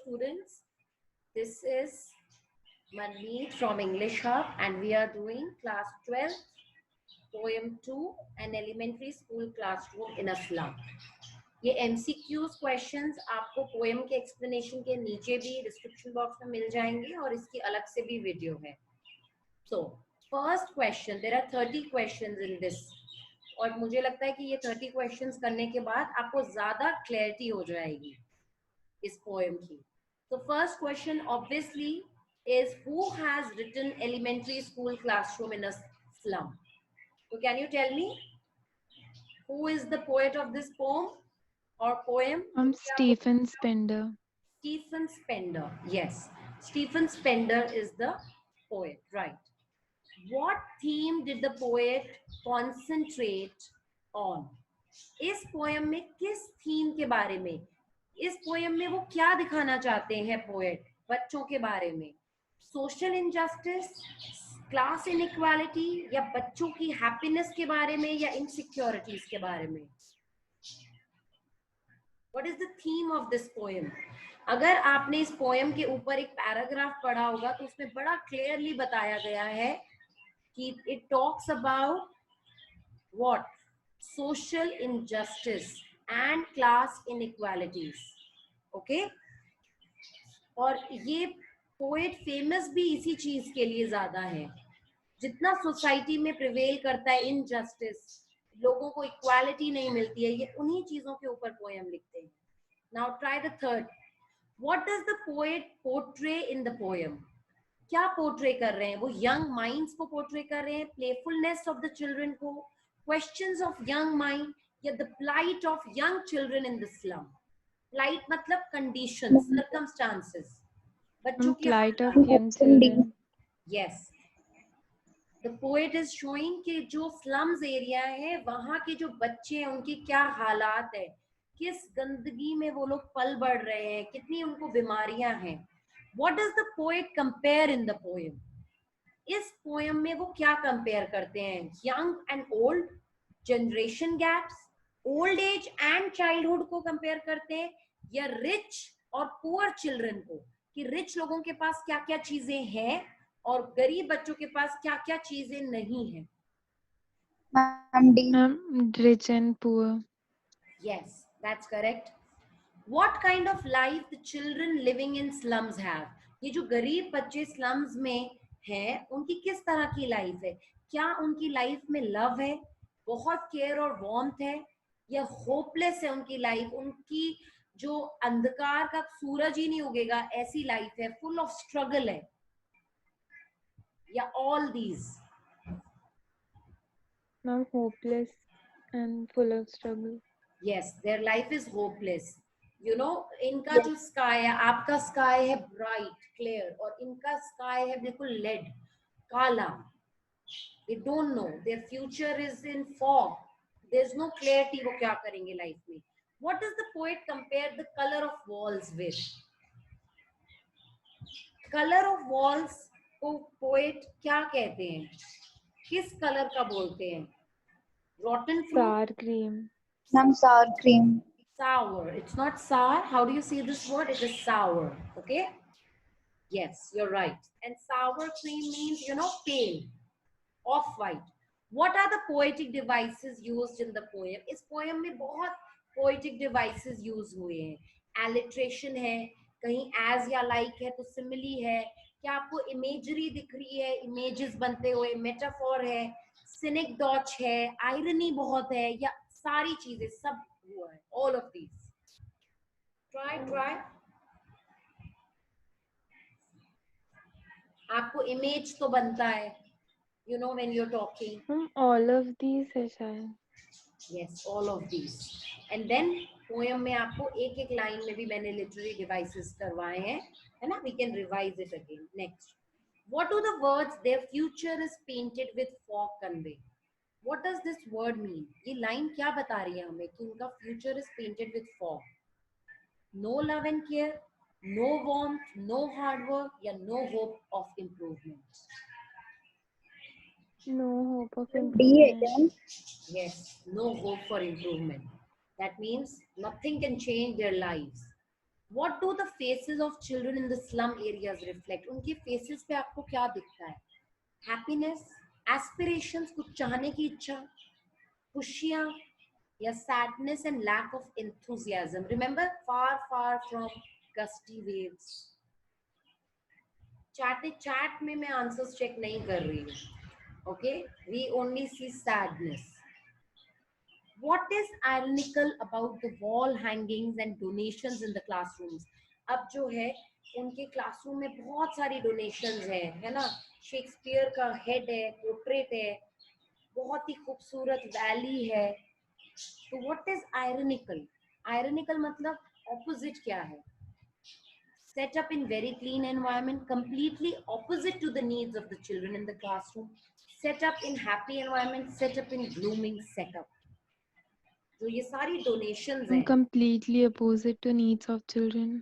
students. This is Manmeet from English Hub and we are doing class 12, poem 2, an elementary school classroom in a slum. ये MCQs questions आपको poem के explanation के नीचे भी description box में मिल जाएंगे और इसकी अलग से भी video है. So, first question, there are 30 questions in this. और मुझे लगता है कि ये 30 questions करने के बाद आपको ज़्यादा clarity हो जाएगी इस poem की. So first question obviously is who has written elementary school classroom in a slum? So can you tell me who is the poet of this poem or poem? Stephen Spender. Stephen Spender, yes. Stephen Spender is the poet, right. What theme did the poet concentrate on? इस poem में किस theme के बारे में, इस poem में वो क्या दिखाना चाहते हैं poet बच्चों के बारे में? Social injustice, class inequality या बच्चों की happiness के बारे में या insecurities के बारे में? What is the theme of this poem? अगर आपने इस poem के ऊपर एक paragraph पढ़ा होगा तो उसमें बड़ा clearly बताया गया है कि it talks about what? Social injustice and class inequalities. Okay? और ये poet famous भी इसी चीज के लिए ज्यादा है. जितना सोसाइटी में प्रिवेल करता है इनजस्टिस, लोगों को इक्वालिटी नहीं मिलती है, ये उन्हीं चीजों के ऊपर पोएम लिखते हैं. Now try the third. What does the poet portray in the poem? क्या पोर्ट्रे कर रहे हैं वो? यंग माइंड्स को पोर्ट्रे कर रहे हैं, प्लेफुलनेस ऑफ द चिल्ड्रन को, क्वेश्चंस ऑफ यंग माइंड या the plight of young children in the slum? Plight मतलब कंडीशंस, सर्कमस्टांसेस, बच्चों की plight of young children. Yes. The poet is showing कि जो slums एरिया है वहां के जो बच्चे हैं उनकी क्या हालात है, किस गंदगी में वो लोग पल बढ़ रहे हैं, कितनी उनको बीमारियां हैं. What does the poet compare in the poem? इस poem में वो क्या compare करते हैं? Young and old, generation gaps, old age and childhood को compare करते हैं या rich और poor children को, कि rich लोगों के पास क्या क्या चीजें हैं और गरीब बच्चों के पास क्या क्या चीजें नहीं है? Rich and poor. Yes, that's correct. What kind of life the children living in slums have? ये जो गरीब बच्चे slums में हैं, उनकी किस तरह की लाइफ है? क्या उनकी लाइफ में लव है, बहुत केयर और वार्मथ है, या होपलेस है उनकी लाइफ, उनकी जो अंधकार का सूरज ही नहीं उगेगा ऐसी लाइफ है, फुल ऑफ स्ट्रगल है, या all these? Not hopeless and full of struggle. Yes, their life is hopeless. You know, इनका जो sky है, आपका sky है bright, clear, और इनका sky है बिल्कुल lead, काला. They don't know. Their future is in fog. There's no clarity वो क्या करेंगे life में. What does the poet compare the color of walls with? Color of walls को poet क्या कहते हैं? किस color का बोलते हैं? Rotten fruit? Sour cream. Some sour cream. Sour. It's not sour. How do you say this word? It is sour. Okay. Yes, you're right. And sour cream means, you know, pale, off-white. What are the poetic devices used in the poem? इस poem में बहुत poetic devices use हुए हैं. Alliteration है, कहीं as या like है तो simile है. क्या आपको imagery दिख रही है? Images बनते हुए, metaphor है, synecdoche है, irony बहुत है, या सारी चीजें सब हुआ है? All of these. Try. आपको इमेज तो बनता है, you know, when you're talking. All of these है शायद. Yes, all of these. And then poem में आपको एक एक लाइन में भी मैंने literary devices करवाए हैं, है ना? We can revise it again. Next, what do the words "their future is painted with fog" convey? What does this word mean? ये line क्या बता रही है हमें कि उनका future is painted with fog? No love and care, no warmth, no hard work, या no hope of improvement? No hope of D improvement. again. Yes, no hope for improvement. That means nothing can change their lives. What do the faces of children in the slum areas reflect? उनके faces पे आपको क्या दिखता है? Happiness, aspirations, कुछ चाहने की इच्छा, खुशियाँ, या sadness and lack of enthusiasm? Remember, far, far from gusty waves. Chat में मैं answers check नहीं कर रही हूँ. Okay, we only see sadness. What is ironical about the wall hangings and donations in the classrooms? अब जो है उनके क्लासरूम में बहुत सारी डोनेशंस है ना? शेक्सपियर का हेड है, पोर्ट्रेट है, बहुत ही खूबसूरत वैली है. तो व्हाट इज आयरनिकल? आयरनिकल मतलब ऑपोजिट क्या है? Set up in very clean environment, completely opposite to the needs of the children in the classroom. Set up in happy environment, set up in glooming setup. जो ये सारी donations हैं, Completely opposite to needs of children.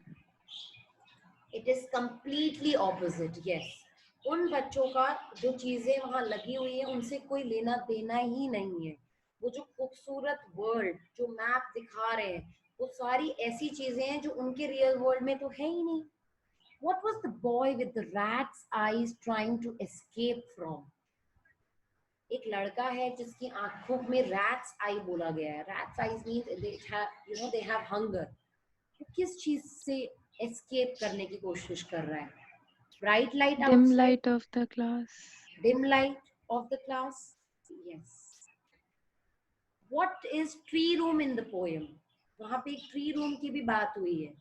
It is completely opposite. Yes, उन बच्चों का जो चीजें वहां लगी हुई है उनसे कोई लेना देना ही नहीं है. वो जो खूबसूरत वर्ल्ड जो मैप दिखा रहे हैं वो सारी ऐसी चीजें हैं जो उनके रियल वर्ल्ड में तो है ही नहीं. What was the boy with the rat's eyes trying to escape from? एक लड़का है जिसकी आंखों में rats eye बोला गया है. Rats eyes means they have, you know, they have hunger. वो किस चीज से escape करने की कोशिश कर रहा है? Bright light Dim outside, light of the class. dim light of the class. Yes. What is tree room in the poem? वहां पे एक tree room की भी बात हुई है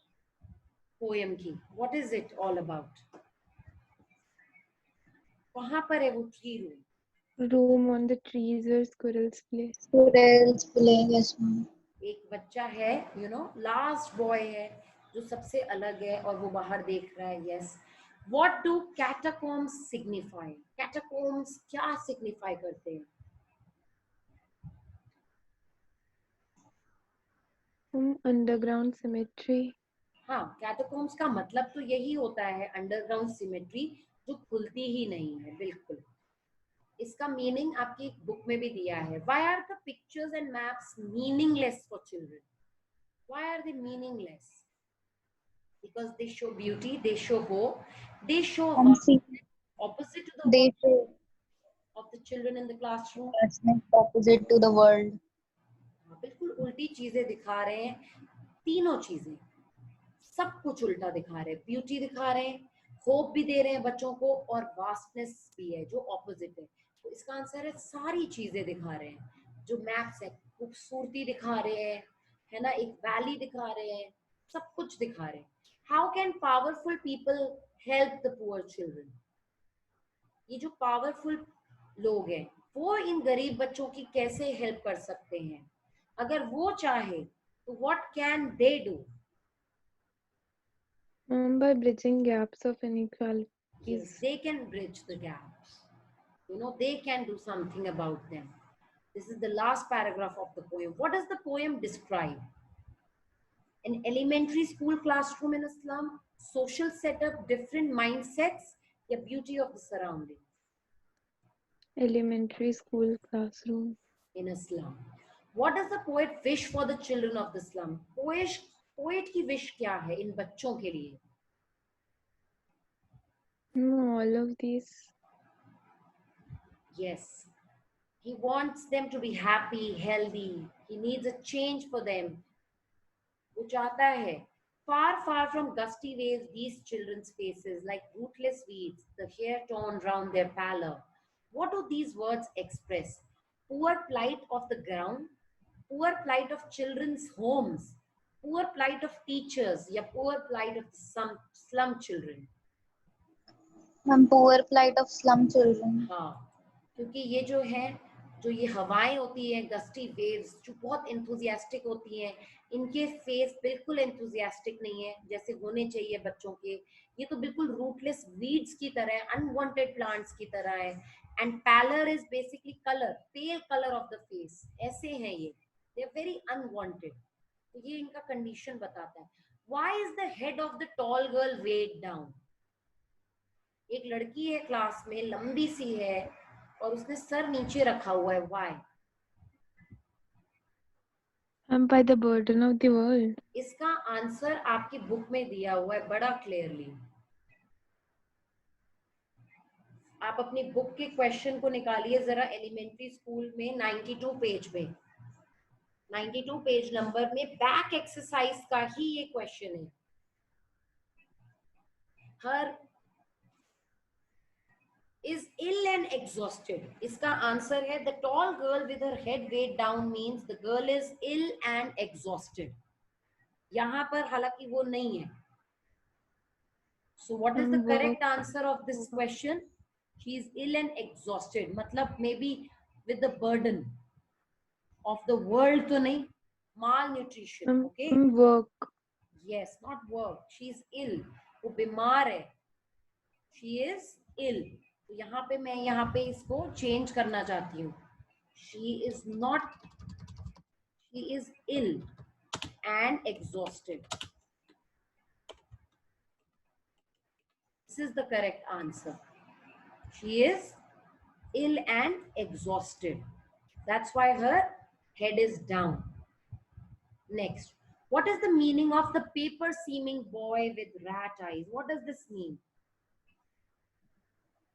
poem की. What is it all about? कहाँ पर है वो tree room? Room on the trees where squirrels play. Squirrels playing, yes ma'am. एक बच्चा है, यू नो, लास्ट बॉय है जो सबसे अलग है और वो बाहर देख रहा है. Yes. What do catacombs signify? Catacombs क्या सिग्निफाई करते हैं? Underground cemetery. हाँ, कैटाकॉम्स का मतलब तो यही होता है, अंडरग्राउंड सिमेट्री जो खुलती ही नहीं है. बिल्कुल. इसका मीनिंग आपकी बुक में भी दिया है. Why are the pictures and maps meaningless for children? Why are they meaningless? Because they show beauty, they show hope, they show And see, opposite to the they world show of the children in the classroom. opposite to the world. बिल्कुल उल्टी चीजें दिखा रहे हैं. तीनों चीजें, सब कुछ उल्टा दिखा रहे हैं. ब्यूटी दिखा रहे हैं, होप भी दे रहे हैं बच्चों को, और वास्टनेस भी है जो ऑपोजिट है. तो इसका आंसर है सारी चीजें दिखा रहे हैं. जो मैप्स है खूबसूरती दिखा रहे हैं, है ना, एक वैली दिखा रहे हैं, सब कुछ दिखा रहे हैं. How can powerful people help the poor children? ये जो पावरफुल लोग हैं वो इन गरीब बच्चों की कैसे हेल्प कर सकते हैं? अगर वो चाहे तो what can they do? By bridging gaps of inequalities. Yes, they can bridge the gaps. You know, they can do something about them. This is the last paragraph of the poem. What does the poem describe? An elementary school classroom in a slum, social setup, different mindsets, the beauty of the surrounding. Elementary school classroom. In a slum. What does the poet wish for the children of the slum? Poet की wish क्या है इन बच्चों के लिए? All of these. Yes. He wants them to be happy, healthy. He needs a change for them. वो चाहता है. Far, far from gusty waves, these children's faces like rootless weeds, the hair torn round their pallor. What do these words express? Poor plight of the ground, poor plight of children's homes, poor plight of teachers, या poor plight of some slum children. And poor plight of slum children. हाँ, क्योंकि ये जो है, जो ये हवाएं होती हैं, गस्टी वेव्स जो बहुत एंथुजियास्टिक होती हैं, इनके फेस बिल्कुल एंथुजियास्टिक नहीं है जैसे होने चाहिए बच्चों के. ये तो बिल्कुल रूटलेस वीड्स की तरह है, अनवांटेड प्लांट्स की तरह है. And pallor is basically colour, pale colour of the face. ऐसे हैं ये, दे आर वेरी अनवांटेड. तो ये इनका कंडीशन बताता है. Why is the head of the tall girl weighed down? एक लड़की है क्लास में, लंबी सी है और उसने सर नीचे रखा हुआ है. Why? By the burden of the world. इसका आंसर आपकी बुक में दिया हुआ है बड़ा क्लियरली. आप अपनी बुक के क्वेश्चन को निकालिए जरा, एलिमेंट्री स्कूल में 92 पेज में, 92 पेज नंबर में बैक एक्सरसाइज का ही ये क्वेश्चन है. हर is ill and exhausted. इसका आंसर है the tall girl with her head weighed down means the girl is ill and exhausted. यहाँ पर हालांकि वो नहीं है. So what is the correct answer of this question? She is ill and exhausted. मतलब maybe with the burden of the world तो नहीं, malnutrition. Okay. Work. Yes, not work. She is ill. वो बीमार है. She is ill. तो यहाँ पे मैं यहाँ पे इसको चेंज करना चाहती हूँ. She is not, she is ill and exhausted. This is the correct answer. She is ill and exhausted. That's why her head is down. Next, what is the meaning of the paper seeming boy with rat eyes? What does this mean?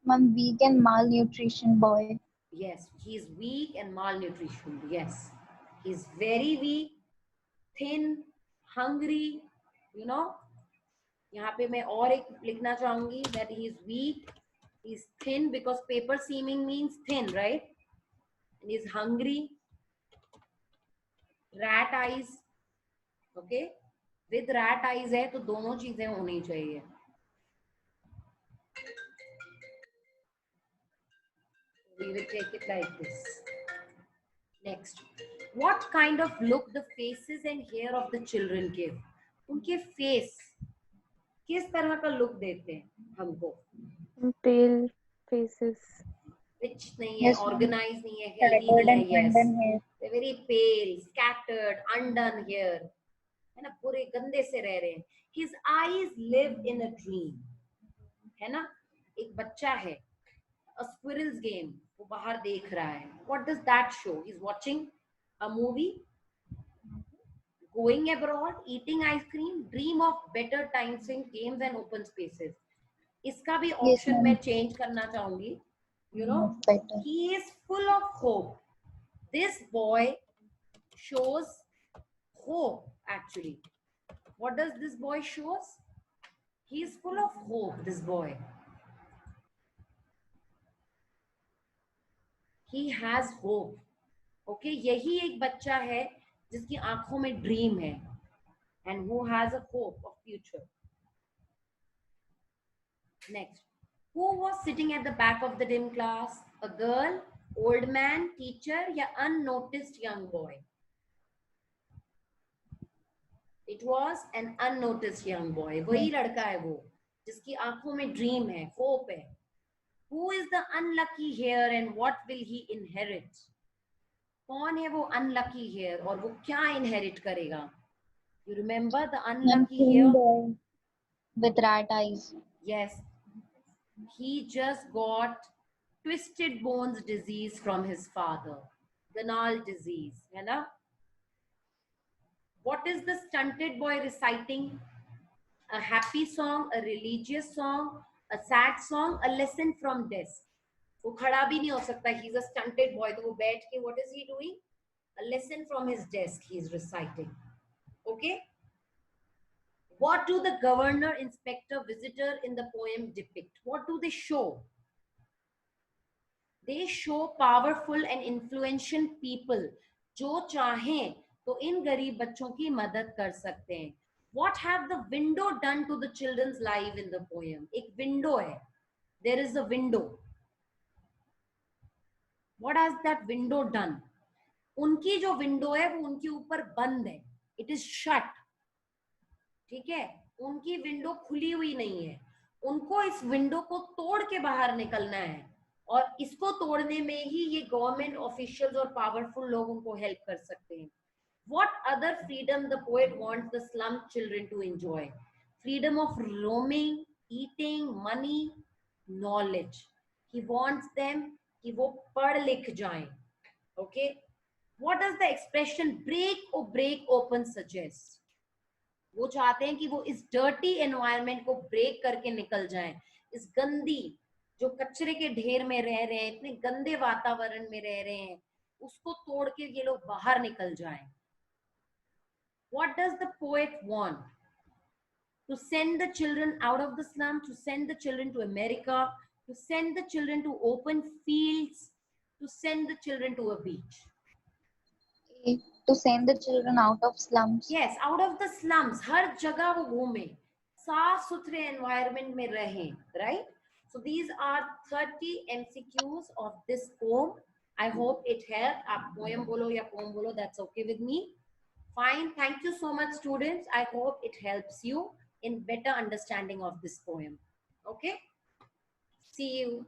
Ma'am, weak and malnutrition boy. Yes, he is weak and malnutrition. Yes, he is very weak, thin, hungry. You know, यहाँ पे मैं और एक लिखना चाहूंगी that he is weak, he is thin because paper seeming means thin, right? And he is hungry. Rat eyes, okay? With rat eyes है तो दोनों चीजें होनी चाहिए. We will take it like this. Next, what kind of look the faces and hair of the children give? उनके face किस तरह का look देते हैं हमको? Pale faces. Rich नहीं है, Yes, ma'am. organized नहीं है, healthy Scattered नहीं है. and Yes, undone hair. they're very pale, scattered, undone hair. है ना, पूरे गंदे से रह रहे हैं. His eyes live in a dream. है ना, एक बच्चा है, a squirrel's game, वो बाहर देख रहा है. What does that show? He's watching a movie, going abroad, eating ice cream, dream of better times in games and open spaces. इसका भी Yes, ऑप्शन ma'am. मैं चेंज करना चाहूंगी. You know, Better. he is full of hope. This boy shows hope actually. What does this boy shows? He is full of hope, this boy. He has hope. Okay, यही एक बच्चा है जिसकी आंखों में ड्रीम है and who has a hope of future. Next, who was sitting at the back of the dim class? A girl, old man, teacher या unnoticed young boy? It was an unnoticed young boy. वही लड़का है वो जिसकी आंखों में dream है, hope है. Who is the unlucky here and what will he inherit? कौन है वो unlucky here और वो क्या inherit करेगा? You remember the unlucky here? Boy with rat eyes. Yes. He just got twisted bones disease from his father. Ganal disease, है ना? What is the stunted boy reciting? A happy song, a religious song, a sad song, a lesson from death. वो खड़ा भी नहीं हो सकता. He's a stunted boy. तो वो बैठ के what is he doing? A lesson from his desk he is reciting. Okay. What do the governor, inspector, visitor in the poem depict? What do they show? They show powerful and influential people. जो चाहें तो इन गरीब बच्चों की मदद कर सकते हैं. What have the window done to the children's life in the poem? एक window है. There is a window. What has that window done? उनकी जो window है वो उनके ऊपर बंद है. It is shut. ठीक है, उनकी विंडो खुली हुई नहीं है. उनको इस विंडो को तोड़ के बाहर निकलना है और इसको तोड़ने में ही ये गवर्नमेंट ऑफिशियल्स और पावरफुल लोग उनको हेल्प कर सकते हैं. What other freedom the poet wants the slum children to enjoy? Freedom of roaming, eating, money, knowledge. He wants them कि वो पढ़ लिख जाएं. Okay? What does the expression break or break open suggest? वो चाहते हैं कि वो इस डर्टी एनवायरनमेंट को ब्रेक करके निकल जाएं, इस गंदी जो कचरे के ढेर में रह रहे हैं, इतने गंदे वातावरण में रह रहे हैं, उसको तोड़ के ये लोग बाहर निकल जाएं. What does the poet want? To send the children out of the slum, to send the children to America, to send the children to open fields, to send the children to a beach. To send the children out of slums. Yes, out of the slums. हर जगह वो घूमे, साफ सुथरे environment में रहें, right? So these are 30 MCQs of this poem. I hope it helped. आप poem बोलो या poem बोलो, that's okay with me. Fine. Thank you so much, students. I hope it helps you in better understanding of this poem. Okay? See you.